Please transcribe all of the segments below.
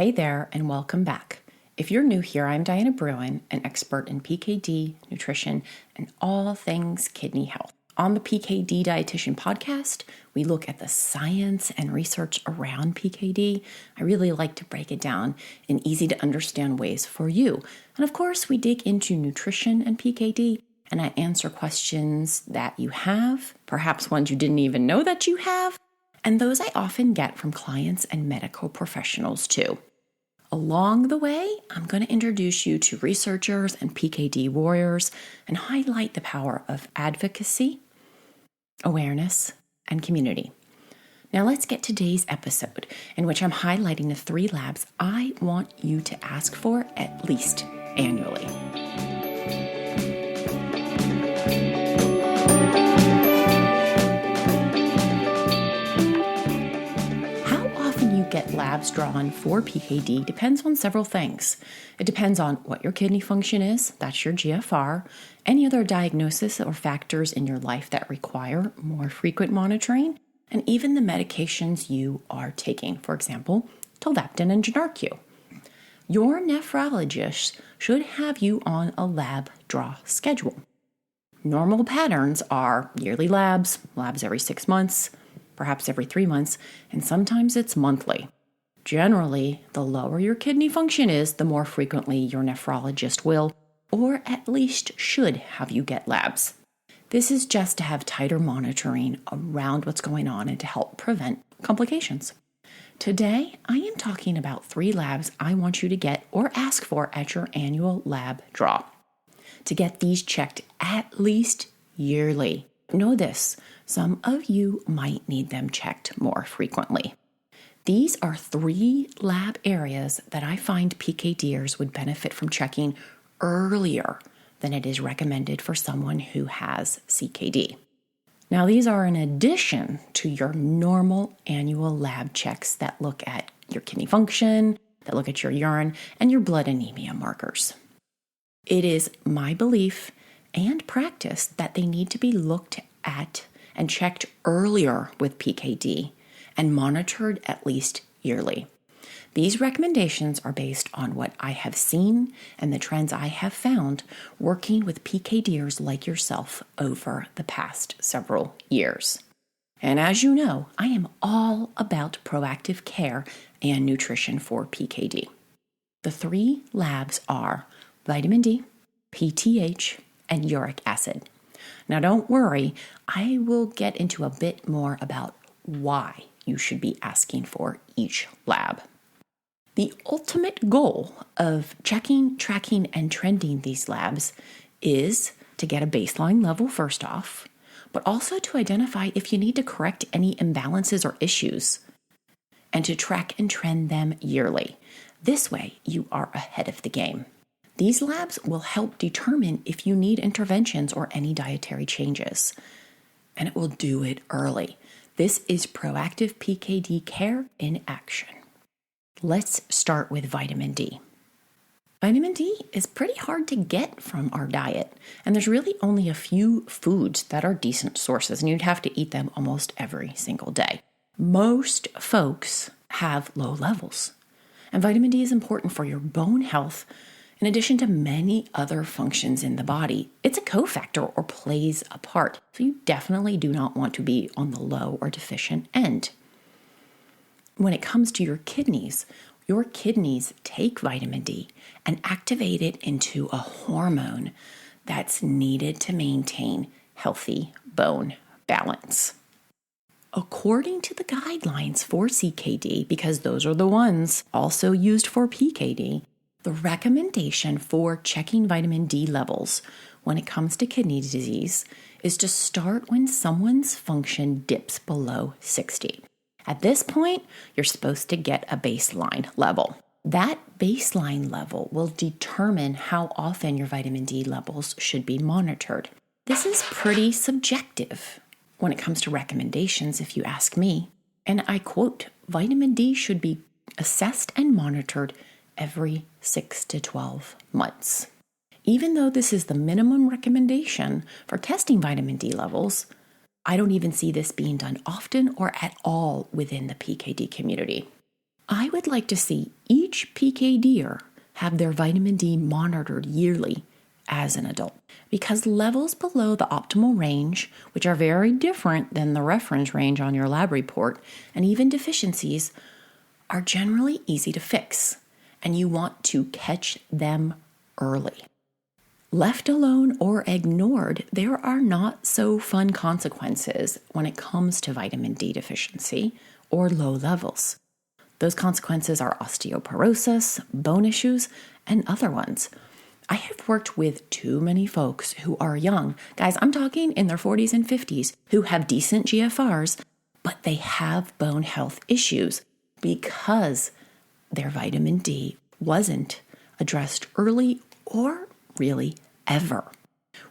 Hey there, and welcome back. If you're new here, I'm Diana Bruin, an expert in PKD, nutrition, and all things kidney health. On the PKD Dietitian Podcast, we look at the science and research around PKD. I really like to break it down in easy to understand ways for you. And of course, we dig into nutrition and PKD, and I answer questions that you have, perhaps ones you didn't even know that you have, and those I often get from clients and medical professionals too. Along the way, I'm going to introduce you to researchers and PKD warriors and highlight the power of advocacy, awareness, and community. Now let's get to today's episode, in which I'm highlighting the 3 labs I want you to ask for at least annually. Get labs drawn for PKD depends on several things. It depends on what your kidney function is, that's your GFR, any other diagnosis or factors in your life that require more frequent monitoring, and even the medications you are taking, for example, tolvaptan and Genarcu. Your nephrologist should have you on a lab draw schedule. Normal patterns are yearly labs every 6 months, perhaps every 3 months, and sometimes it's monthly. Generally, the lower your kidney function is, the more frequently your nephrologist will, or at least should, have you get labs. This is just to have tighter monitoring around what's going on and to help prevent complications. Today, I am talking about 3 labs I want you to get or ask for at your annual lab draw. To get these checked at least yearly. Know this, some of you might need them checked more frequently. These are 3 lab areas that I find PKDers would benefit from checking earlier than it is recommended for someone who has CKD. Now, these are in addition to your normal annual lab checks that look at your kidney function, that look at your urine, and your blood anemia markers. It is my belief and practice that they need to be looked at and checked earlier with PKD and monitored at least yearly. These recommendations are based on what I have seen and the trends I have found working with PKDers like yourself over the past several years. And as you know, I am all about proactive care and nutrition for PKD. The 3 labs are vitamin D, PTH, and uric acid. Now don't worry, I will get into a bit more about why you should be asking for each lab. The ultimate goal of checking, tracking, and trending these labs is to get a baseline level first off, but also to identify if you need to correct any imbalances or issues, and to track and trend them yearly. This way, you are ahead of the game. These labs will help determine if you need interventions or any dietary changes, and it will do it early. This is proactive PKD care in action. Let's start with vitamin D. Vitamin D is pretty hard to get from our diet, and there's really only a few foods that are decent sources, and you'd have to eat them almost every single day. Most folks have low levels, and vitamin D is important for your bone health. In addition to many other functions in the body, it's a cofactor or plays a part, so you definitely do not want to be on the low or deficient end. When it comes to your kidneys take vitamin D and activate it into a hormone that's needed to maintain healthy bone balance. According to the guidelines for CKD, because those are the ones also used for PKD, the recommendation for checking vitamin D levels when it comes to kidney disease is to start when someone's function dips below 60. At this point, you're supposed to get a baseline level. That baseline level will determine how often your vitamin D levels should be monitored. This is pretty subjective when it comes to recommendations, if you ask me. And I quote, vitamin D should be assessed and monitored every 6 to 12 months. Even though this is the minimum recommendation for testing vitamin D levels, I don't even see this being done often or at all within the PKD community. I would like to see each PKDer have their vitamin D monitored yearly as an adult, because levels below the optimal range, which are very different than the reference range on your lab report, and even deficiencies, are generally easy to fix, and you want to catch them early. Left alone or ignored, there are not so fun consequences when it comes to vitamin D deficiency or low levels. Those consequences are osteoporosis, bone issues, and other ones. I have worked with too many folks who are young, guys, I'm talking in their 40s and 50s, who have decent GFRs, but they have bone health issues because their vitamin D wasn't addressed early or really ever.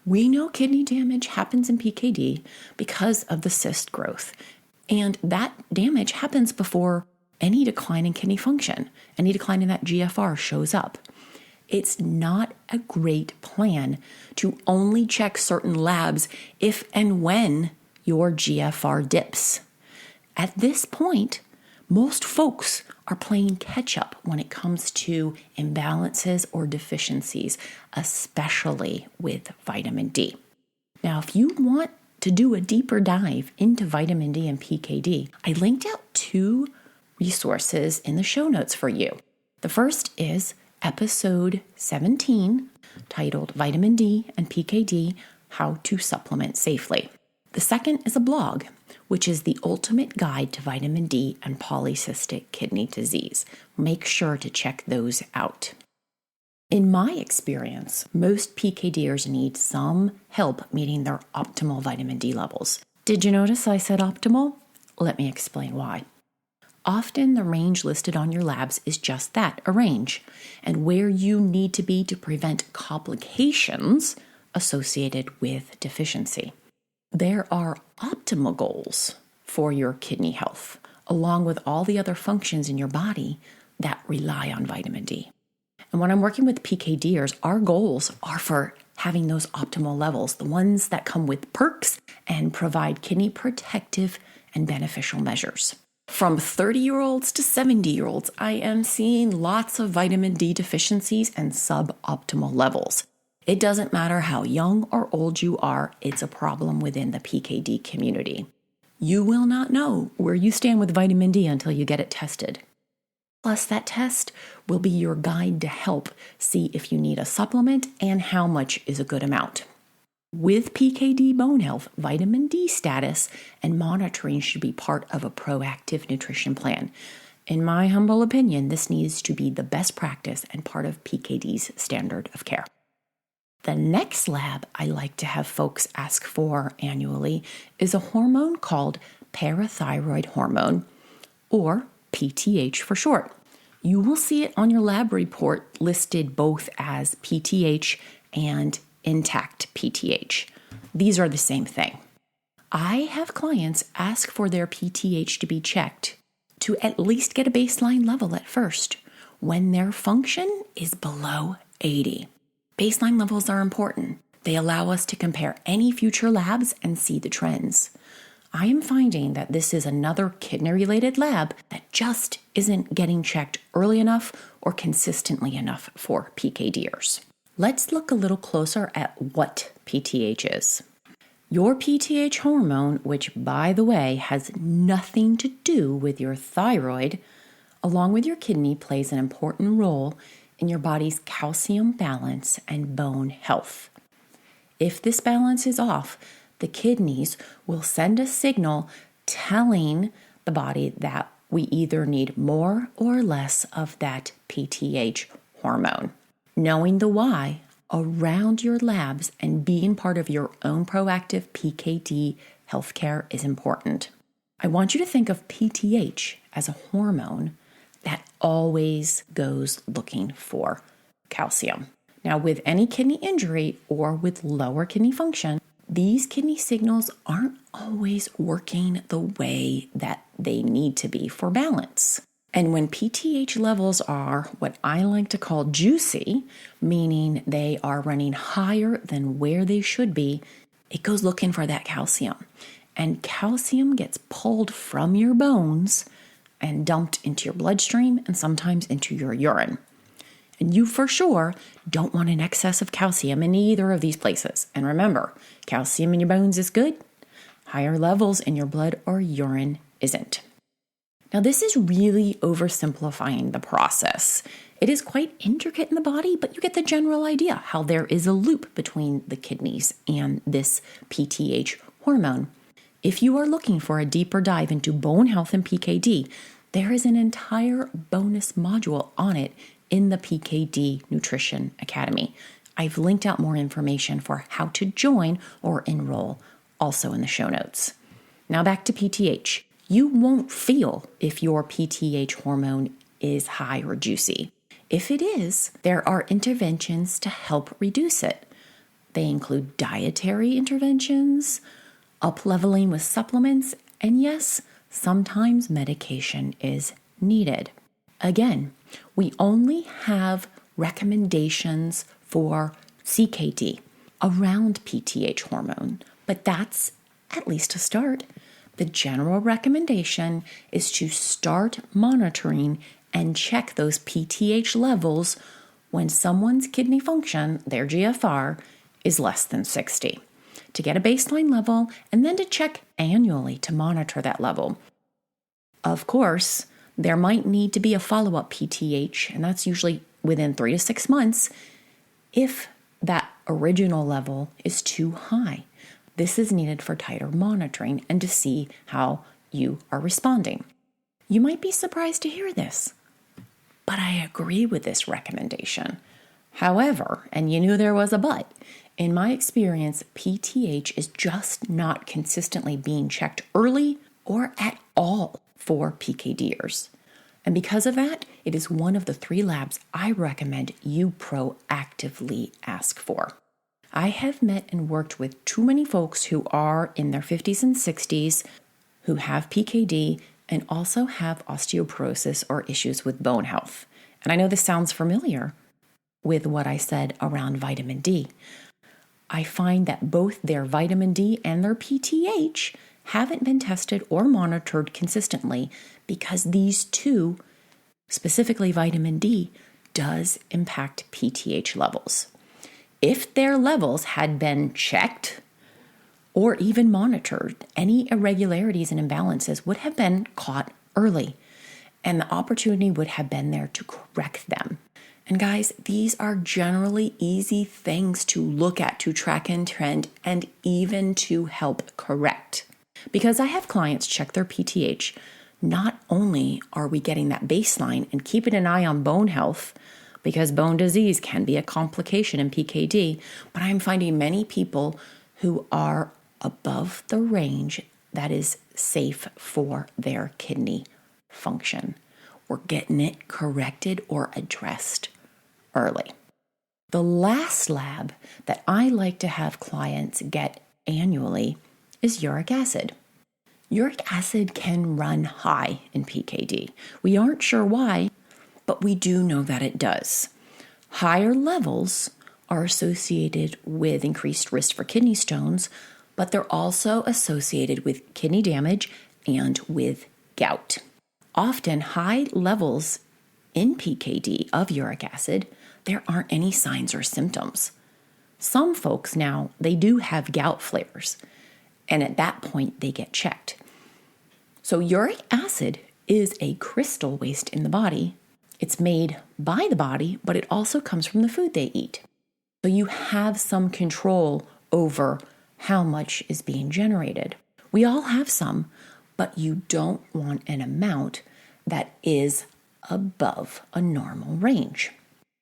We know kidney damage happens in PKD because of the cyst growth, and that damage happens before any decline in kidney function, any decline in that GFR shows up. It's not a great plan to only check certain labs if and when your GFR dips. At this point, most folks are playing catch up when it comes to imbalances or deficiencies, especially with vitamin D. Now, if you want to do a deeper dive into vitamin D and PKD, I linked out 2 resources in the show notes for you. The first is episode 17, titled Vitamin D and PKD, How to Supplement Safely. The second is a blog, which is the ultimate guide to vitamin D and polycystic kidney disease. Make sure to check those out. In my experience, most PKDers need some help meeting their optimal vitamin D levels. Did you notice I said optimal? Let me explain why. Often the range listed on your labs is just that, a range, and where you need to be to prevent complications associated with deficiency. There are optimal goals for your kidney health, along with all the other functions in your body that rely on vitamin D. And when I'm working with PKDers, our goals are for having those optimal levels, the ones that come with perks and provide kidney protective and beneficial measures. From 30-year-olds to 70-year-olds, I am seeing lots of vitamin D deficiencies and suboptimal levels. It doesn't matter how young or old you are, it's a problem within the PKD community. You will not know where you stand with vitamin D until you get it tested. Plus, that test will be your guide to help see if you need a supplement and how much is a good amount. With PKD bone health, vitamin D status and monitoring should be part of a proactive nutrition plan. In my humble opinion, this needs to be the best practice and part of PKD's standard of care. The next lab I like to have folks ask for annually is a hormone called parathyroid hormone, or PTH for short. You will see it on your lab report listed both as PTH and intact PTH. These are the same thing. I have clients ask for their PTH to be checked to at least get a baseline level at first when their function is below 80. Baseline levels are important. They allow us to compare any future labs and see the trends. I am finding that this is another kidney-related lab that just isn't getting checked early enough or consistently enough for PKDers. Let's look a little closer at what PTH is. Your PTH hormone, which, by the way, has nothing to do with your thyroid, along with your kidney, plays an important role in your body's calcium balance and bone health. If this balance is off, the kidneys will send a signal telling the body that we either need more or less of that PTH hormone. Knowing the why around your labs and being part of your own proactive PKD healthcare is important. I want you to think of PTH as a hormone that always goes looking for calcium. Now, with any kidney injury or with lower kidney function, these kidney signals aren't always working the way that they need to be for balance. And when PTH levels are what I like to call juicy, meaning they are running higher than where they should be, it goes looking for that calcium. And calcium gets pulled from your bones and dumped into your bloodstream and sometimes into your urine. And you for sure don't want an excess of calcium in either of these places. And remember, calcium in your bones is good. Higher levels in your blood or urine isn't. Now, this is really oversimplifying the process. It is quite intricate in the body, but you get the general idea how there is a loop between the kidneys and this PTH hormone. If you are looking for a deeper dive into bone health and PKD, there is an entire bonus module on it in the PKD Nutrition Academy. I've linked out more information for how to join or enroll also in the show notes. Now back to PTH. You won't feel if your PTH hormone is high or juicy. If it is, there are interventions to help reduce it. They include dietary interventions, up-leveling with supplements, and yes, sometimes medication is needed. Again, we only have recommendations for CKD around PTH hormone, but that's at least a start. The general recommendation is to start monitoring and check those PTH levels when someone's kidney function, their GFR, is less than 60, to get a baseline level and then to check annually to monitor that level. Of course, there might need to be a follow-up PTH, and that's usually within 3 to 6 months, if that original level is too high. This is needed for tighter monitoring and to see how you are responding. You might be surprised to hear this, but I agree with this recommendation. However, and you knew there was a but, in my experience, PTH is just not consistently being checked early or at all for PKDers. And because of that, it is one of the 3 labs I recommend you proactively ask for. I have met and worked with too many folks who are in their 50s and 60s who have PKD and also have osteoporosis or issues with bone health. And I know this sounds familiar with what I said around vitamin D. I find that both their vitamin D and their PTH haven't been tested or monitored consistently because these two, specifically vitamin D, does impact PTH levels. If their levels had been checked or even monitored, any irregularities and imbalances would have been caught early, and the opportunity would have been there to correct them. And guys, these are generally easy things to look at, to track and trend, and even to help correct. Because I have clients check their PTH, not only are we getting that baseline and keeping an eye on bone health, because bone disease can be a complication in PKD, but I'm finding many people who are above the range that is safe for their kidney function. We're getting it corrected or addressed early. The last lab that I like to have clients get annually is uric acid. Uric acid can run high in PKD. We aren't sure why, but we do know that it does. Higher levels are associated with increased risk for kidney stones, but they're also associated with kidney damage and with gout. Often high levels in PKD of uric acid, there aren't any signs or symptoms. Some folks now, they do have gout flares, and at that point they get checked. So uric acid is a crystal waste in the body. It's made by the body, but it also comes from the food they eat. So you have some control over how much is being generated. We all have some, but you don't want an amount that is above a normal range.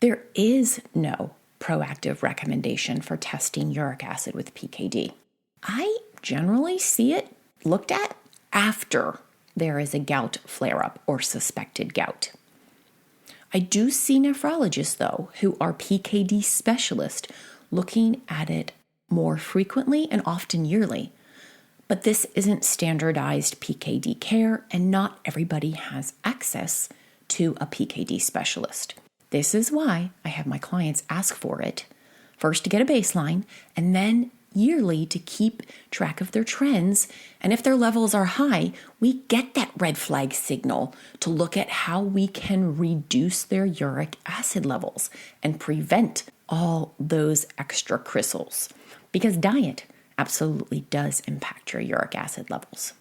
There is no proactive recommendation for testing uric acid with PKD. I generally see it looked at after there is a gout flare-up or suspected gout. I do see nephrologists, though, who are PKD specialists looking at it more frequently and often yearly. But this isn't standardized PKD care, and not everybody has access to a PKD specialist. This is why I have my clients ask for it, first to get a baseline, and then yearly to keep track of their trends. And if their levels are high, we get that red flag signal to look at how we can reduce their uric acid levels and prevent all those extra crystals. Because diet absolutely does impact your uric acid levels.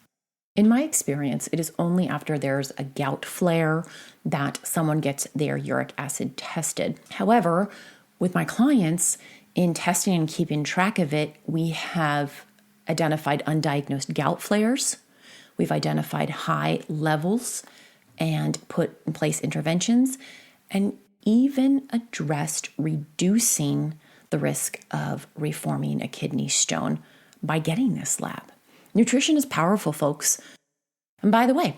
In my experience, it is only after there's a gout flare that someone gets their uric acid tested. However, with my clients, in testing and keeping track of it, we have identified undiagnosed gout flares. We've identified high levels and put in place interventions, and even addressed reducing the risk of reforming a kidney stone by getting this lab. Nutrition is powerful, folks. And by the way,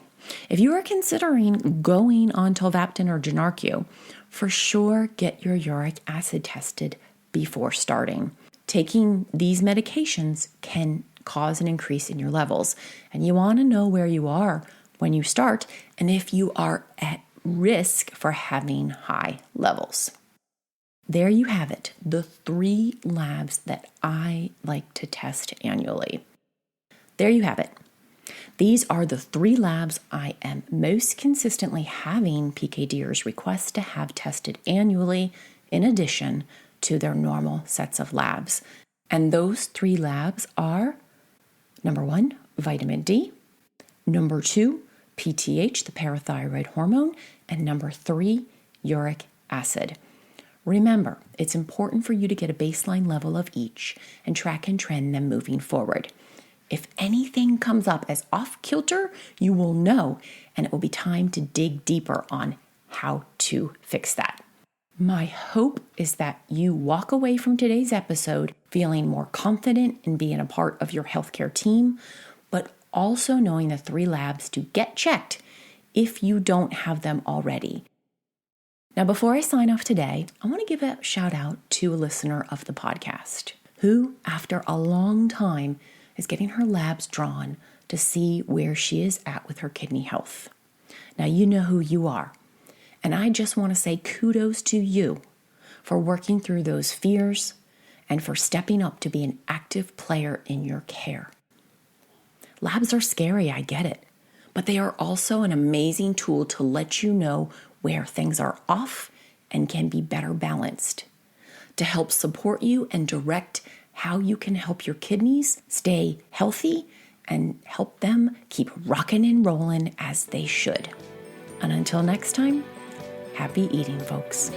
if you are considering going on tolvaptan or Genarcu, for sure get your uric acid tested before starting. Taking these medications can cause an increase in your levels, and you want to know where you are when you start and if you are at risk for having high levels. There you have it, the 3 labs that I like to test annually. There you have it. These are the 3 labs I am most consistently having PKDers request to have tested annually in addition to their normal sets of labs. And those 3 labs are, number 1, vitamin D, number 2, PTH, the parathyroid hormone, and number 3, uric acid. Remember, it's important for you to get a baseline level of each and track and trend them moving forward. If anything comes up as off-kilter, you will know, and it will be time to dig deeper on how to fix that. My hope is that you walk away from today's episode feeling more confident in being a part of your healthcare team, but also knowing the 3 labs to get checked if you don't have them already. Now, before I sign off today, I want to give a shout out to a listener of the podcast who, after a long time, is getting her labs drawn to see where she is at with her kidney health. Now, you know who you are. And I just want to say kudos to you for working through those fears and for stepping up to be an active player in your care. Labs are scary, I get it, but they are also an amazing tool to let you know where things are off and can be better balanced, to help support you and direct how you can help your kidneys stay healthy and help them keep rocking and rolling as they should. And until next time, happy eating, folks.